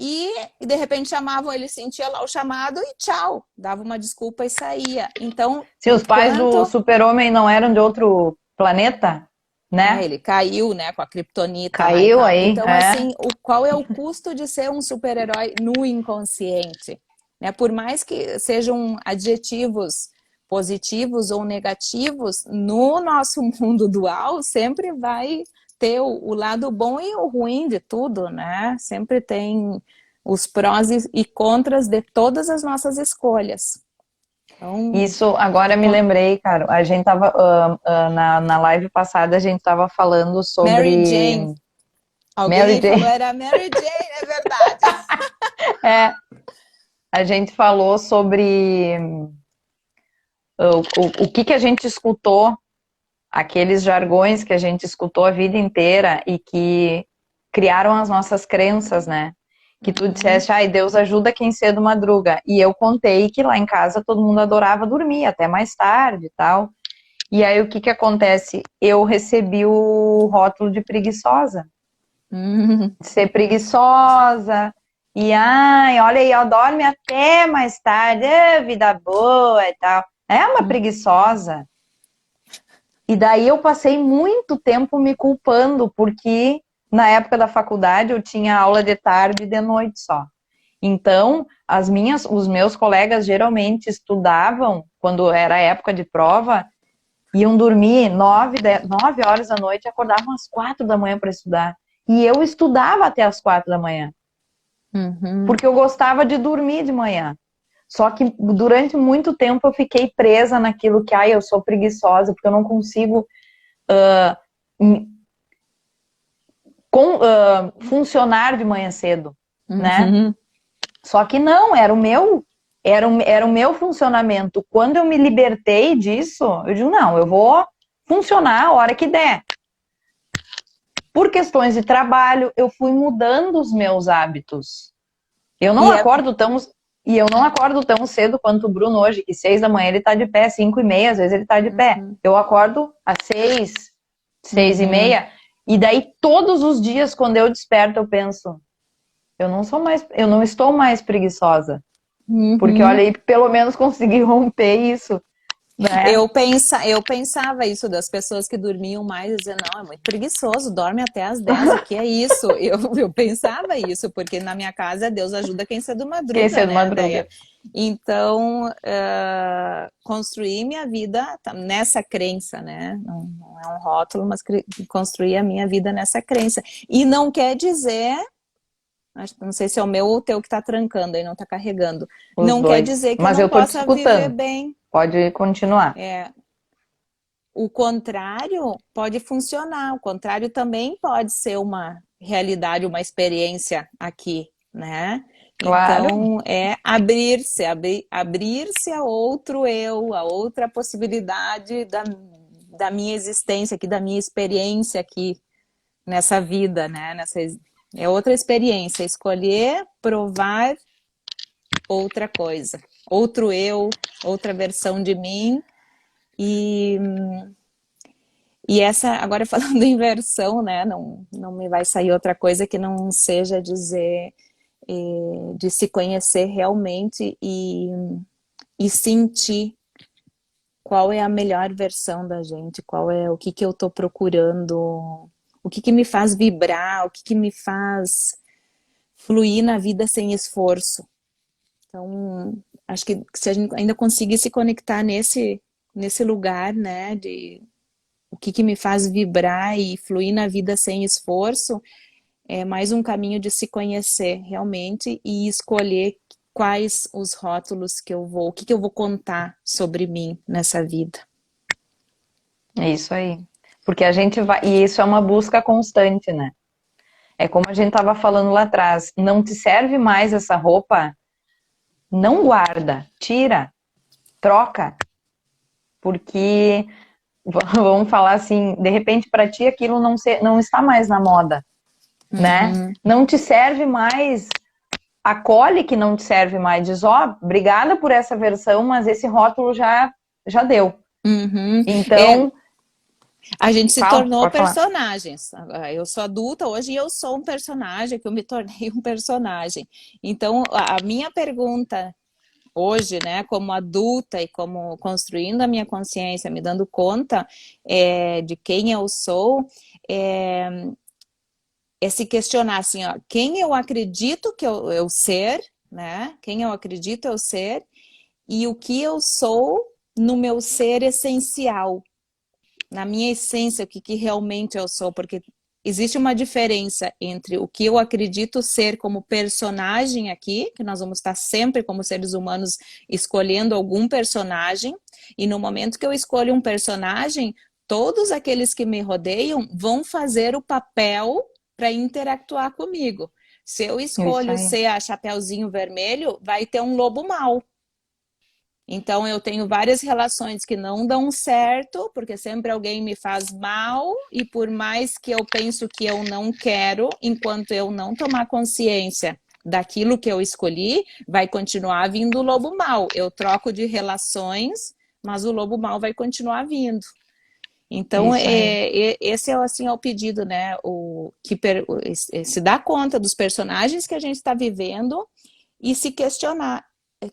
e de repente chamavam, ele sentia lá o chamado e tchau, dava uma desculpa e saía. Então, Se os pais do quanto Super-Homem não eram de outro planeta, né? ele caiu, né, com a criptonita lá e Caiu tal. aí, Então, assim, qual é o custo de ser um super-herói no inconsciente? Né? Por mais que sejam adjetivos positivos ou negativos, no nosso mundo dual sempre vai ter o lado bom e o ruim de tudo, né? Sempre tem os prós e contras de todas as nossas escolhas. Então, Isso, agora me lembrei, cara, a gente tava, na live passada, a gente tava falando Mary sobre Jane, alguém Mary aí falou Jane. era Mary Jane, é verdade. É, a gente falou sobre o que a gente escutou, aqueles jargões que a gente escutou a vida inteira e que criaram as nossas crenças, né? Que tu disseste, ai, Deus ajuda quem cedo madruga. E eu contei que lá em casa todo mundo adorava dormir até mais tarde e tal. E aí o que que acontece? Eu recebi o rótulo de preguiçosa. De ser preguiçosa. E ai, olha aí, ó, dorme até mais tarde, vida boa e tal. É uma preguiçosa. E daí eu passei muito tempo me culpando, porque na época da faculdade eu tinha aula de tarde e de noite só. Então, os meus colegas geralmente estudavam, quando era época de prova, iam dormir 9 horas da noite e acordavam às 4 da manhã para estudar. E eu estudava até às 4 da manhã, porque eu gostava de dormir de manhã. Só que durante muito tempo eu fiquei presa naquilo que, ai, eu sou preguiçosa, porque eu não consigo funcionar de manhã cedo, né? Só que não, era o meu funcionamento. Quando eu me libertei disso, eu digo, não, eu vou funcionar a hora que der. Por questões de trabalho, eu fui mudando os meus hábitos. Eu não acordo tão cedo quanto o Bruno hoje, que 6 da manhã ele tá de pé, 5:30, às vezes ele tá de pé. Eu acordo às 6, 6:30, e daí todos os dias, quando eu desperto, eu penso, eu não estou mais preguiçosa. Porque olha aí, pelo menos consegui romper isso. Né? Eu pensava isso das pessoas que dormiam mais, dizendo, não, é muito preguiçoso, dorme até às 10, o que é isso? Eu pensava isso, porque na minha casa Deus ajuda quem cedo madruga, quem cedo né, madruga. Então, construir minha vida nessa crença, né? Não é um rótulo, mas construir a minha vida nessa crença. E não quer dizer, não sei se é o meu ou o teu que está trancando aí, não está carregando. Não quer dizer que eu não possa viver bem. Pode continuar. O contrário pode funcionar, o contrário também pode ser uma realidade, uma experiência aqui, né? Claro. Então, é abrir-se a outro eu, a outra possibilidade da minha existência aqui, da minha experiência aqui nessa vida, né? É outra experiência, escolher, provar outra coisa, outro eu, outra versão de mim. E essa, agora falando em versão, né, não me vai sair outra coisa que não seja dizer de se conhecer realmente e sentir qual é a melhor versão da gente, o que eu estou procurando, o que me faz vibrar, o que me faz fluir na vida sem esforço. Então, acho que se a gente ainda conseguir se conectar nesse lugar, né, de o que me faz vibrar e fluir na vida sem esforço, é mais um caminho de se conhecer realmente e escolher quais os rótulos que eu vou, o que eu vou contar sobre mim nessa vida. É isso aí. Porque a gente vai, e isso é uma busca constante, né? É como a gente estava falando lá atrás, não te serve mais essa roupa, não guarda, tira, troca. Porque, vamos falar assim, de repente para ti aquilo não está mais na moda, né? Não te serve mais, acolhe que não te serve mais, diz, obrigada por essa versão, mas esse rótulo já deu. Então... A gente se tornou personagens. Eu sou adulta hoje e eu sou um personagem, que eu me tornei um personagem. Então, a minha pergunta hoje, né, como adulta e como construindo a minha consciência, me dando conta de quem eu sou, é se questionar assim, quem eu acredito que eu ser, né? Quem eu acredito eu ser e o que eu sou no meu ser essencial. Na minha essência, o que realmente eu sou, porque existe uma diferença entre o que eu acredito ser como personagem aqui, que nós vamos estar sempre como seres humanos escolhendo algum personagem, e no momento que eu escolho um personagem, todos aqueles que me rodeiam vão fazer o papel para interactuar comigo. Se eu escolho ser a Chapeuzinho Vermelho, vai ter um lobo mau. Então, eu tenho várias relações que não dão certo, porque sempre alguém me faz mal, e por mais que eu penso que eu não quero, enquanto eu não tomar consciência daquilo que eu escolhi, vai continuar vindo o lobo mau. Eu troco de relações, mas o lobo mau vai continuar vindo. Então, esse é assim, é o pedido, né? Se dar conta dos personagens que a gente está vivendo e se questionar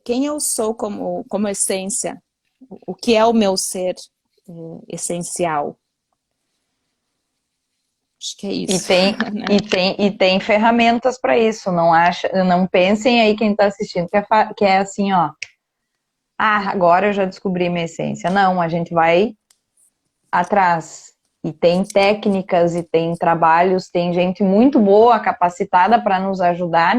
quem eu sou como essência, o que é o meu ser essencial. Acho que é isso. E tem ferramentas para isso. Não pensem aí quem está assistindo que é assim, ó. Ah, agora eu já descobri minha essência. Não, a gente vai atrás. E tem técnicas e tem trabalhos, tem gente muito boa, capacitada para nos ajudar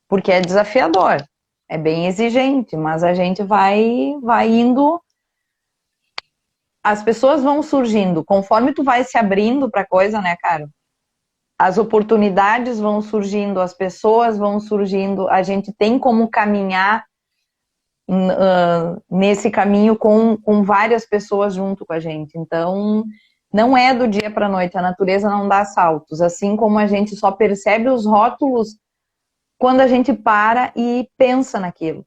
porque é desafiador, é bem exigente, mas a gente vai indo, as pessoas vão surgindo, conforme tu vai se abrindo para coisa, né, cara? As oportunidades vão surgindo, as pessoas vão surgindo, a gente tem como caminhar nesse caminho com várias pessoas junto com a gente. Então, não é do dia para a noite, a natureza não dá saltos, assim como a gente só percebe os rótulos quando a gente para e pensa naquilo,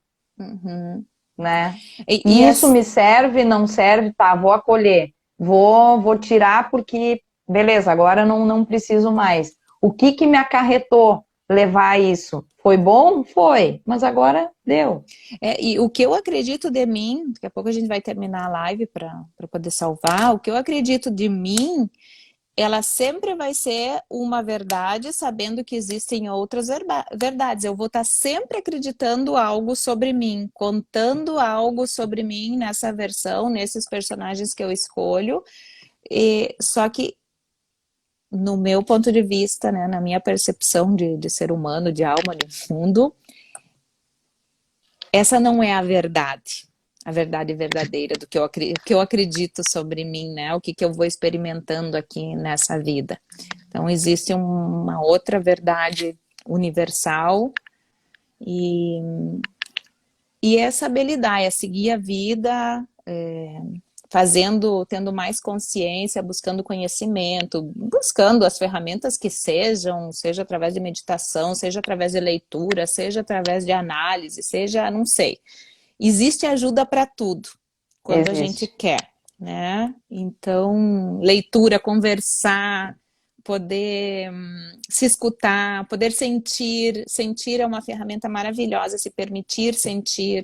né? E isso me serve, não serve, tá, vou acolher, vou tirar porque, beleza, agora não preciso mais. O que me acarretou levar a isso? Foi bom? Foi, mas agora deu. E o que eu acredito de mim, daqui a pouco a gente vai terminar a live para poder salvar, o que eu acredito de mim, ela sempre vai ser uma verdade, sabendo que existem outras verdades. Eu vou estar sempre acreditando algo sobre mim, contando algo sobre mim nessa versão, nesses personagens que eu escolho, só que no meu ponto de vista, né, na minha percepção de ser humano, de alma, de mundo, essa não é a verdade verdadeira do que eu acredito sobre mim, né? O que eu vou experimentando aqui nessa vida. Então, existe uma outra verdade universal e é saber lidar, é seguir a vida, tendo mais consciência, buscando conhecimento, buscando as ferramentas que seja através de meditação, seja através de leitura, seja através de análise, seja, não sei. Existe ajuda para tudo, quando a gente quer, né? Então, leitura, conversar, poder se escutar, poder sentir é uma ferramenta maravilhosa, se permitir sentir.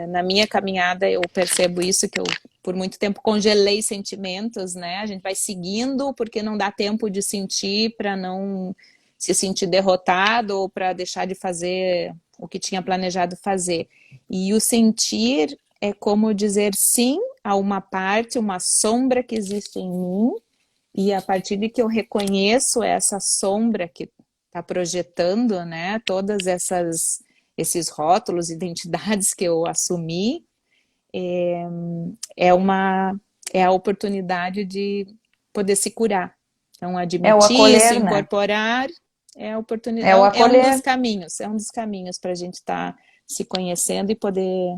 Na minha caminhada eu percebo isso, que eu por muito tempo congelei sentimentos, né? A gente vai seguindo porque não dá tempo de sentir para não se sentir derrotado ou para deixar de fazer o que tinha planejado fazer. E o sentir é como dizer sim a uma parte, uma sombra que existe em mim, e a partir de que eu reconheço essa sombra que está projetando, né, todas esses rótulos, identidades que eu assumi, é a oportunidade de poder se curar. Então, admitir isso, incorporar, é a oportunidade, é um dos caminhos para a gente estar se conhecendo e poder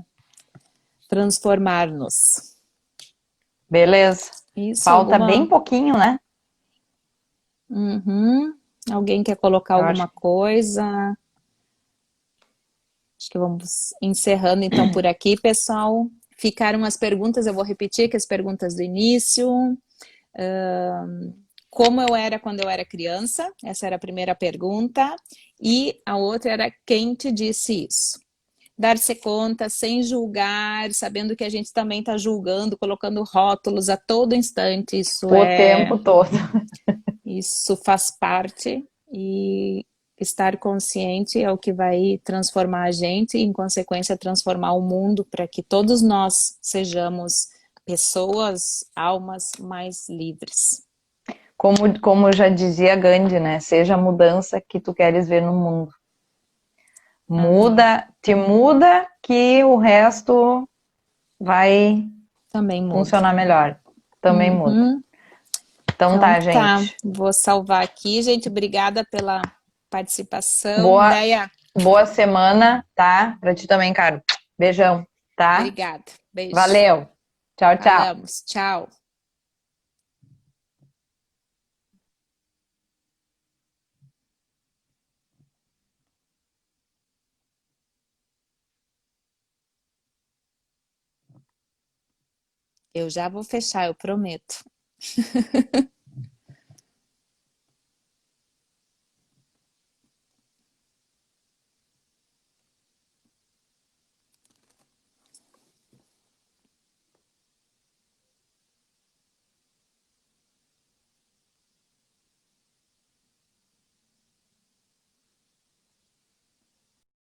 transformar-nos. Beleza. Isso, falta bem pouquinho, né? Alguém quer colocar alguma coisa? Acho que vamos encerrando então por aqui, pessoal. Ficaram as perguntas, eu vou repetir que as perguntas do início. Como eu era quando eu era criança? Essa era a primeira pergunta. E a outra era quem te disse isso? Dar-se conta sem julgar, sabendo que a gente também está julgando, colocando rótulos a todo instante. Isso o tempo todo. Isso faz parte e estar consciente é o que vai transformar a gente e, em consequência, transformar o mundo para que todos nós sejamos pessoas, almas mais livres. Como já dizia Gandhi, né? Seja a mudança que tu queres ver no mundo. Te muda que o resto vai funcionar melhor. Também muda. Então tá, gente. Tá, vou salvar aqui. Gente, obrigada pela participação. Boa semana, tá? Pra ti também, Caro. Beijão, tá? Obrigada. Beijo. Valeu. Tchau, tchau. Falamos. Tchau. Eu já vou fechar, eu prometo.